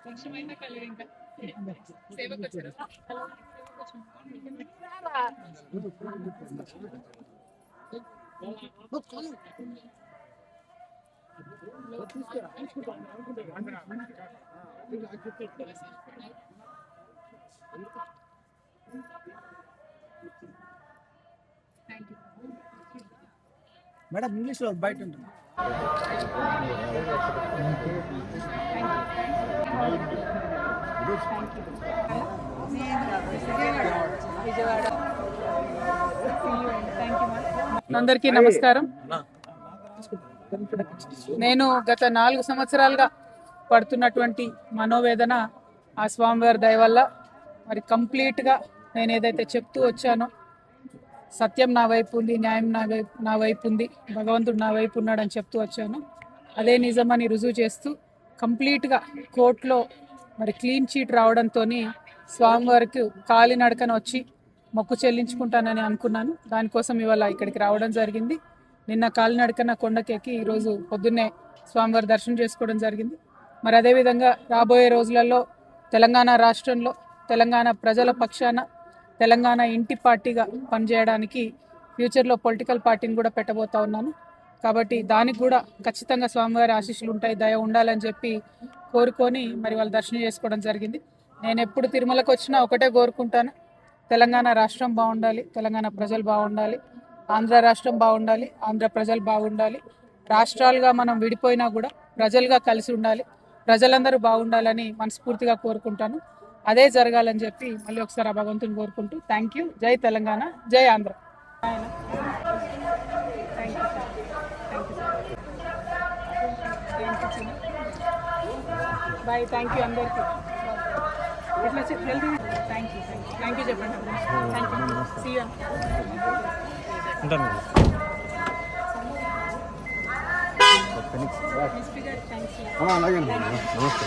వర్షమైనా colour ఇంకా సేవకు వచ్చారు. మేడం ఇంగ్లీష్ లో బయట ఉంటుంది. అందరికీ నమస్కారం. నేను గత 4 సంవత్సరాలుగా పడుతున్నటువంటి మనోవేదన ఆ స్వామివారి దయ వల్ల మరి కంప్లీట్గా నేను ఏదైతే చెప్తూ వచ్చానో సత్యం నా వైపు ఉంది, న్యాయం నా వైపు ఉంది, భగవంతుడు నా వైపు ఉన్నాడని చెప్తూ వచ్చాను. అదే నిజమని రుజువు చేస్తూ కంప్లీట్గా కోర్టులో మరి క్లీన్ చీట్ రావడంతో స్వామివారికి కాలినడకన వచ్చి మొక్కు చెల్లించుకుంటానని అనుకున్నాను. దానికోసం ఇవాళ ఇక్కడికి రావడం జరిగింది. నిన్న కాలినడకన కొండకెక్కి ఈరోజు పొద్దున్నే స్వామివారి దర్శనం చేసుకోవడం జరిగింది. మరి అదేవిధంగా రాబోయే రోజులలో తెలంగాణ రాష్ట్రంలో తెలంగాణ ప్రజల పక్షాన తెలంగాణ ఇంటి పార్టీగా పనిచేయడానికి ఫ్యూచర్లో పొలిటికల్ పార్టీని కూడా పెట్టబోతా ఉన్నాను. కాబట్టి దానికి కూడా ఖచ్చితంగా స్వామివారి ఆశీస్సులు ఉంటాయి, దయ ఉండాలని చెప్పి కోరుకొని మరి వాళ్ళు దర్శనం చేసుకోవడం జరిగింది. నేను ఎప్పుడు తిరుమలకు వచ్చినా ఒకటే కోరుకుంటాను, తెలంగాణ రాష్ట్రం బాగుండాలి, తెలంగాణ ప్రజలు బాగుండాలి, ఆంధ్ర రాష్ట్రం బాగుండాలి, ఆంధ్ర ప్రజలు బాగుండాలి. రాష్ట్రాలుగా మనం విడిపోయినా కూడా ప్రజలుగా కలిసి ఉండాలి, ప్రజలందరూ బాగుండాలని మనస్ఫూర్తిగా కోరుకుంటాను. అదే జరగాలని చెప్పి మళ్ళీ ఒకసారి ఆ భగవంతుని కోరుకుంటూ థ్యాంక్ యూ. జై తెలంగాణ, జై ఆంధ్ర. బాయ్. థ్యాంక్ యూ అందరికీ. ఎట్లా హెల్తీ. థ్యాంక్ యూ చెప్పండి. Thank you. See you. అలాగే నమస్తే.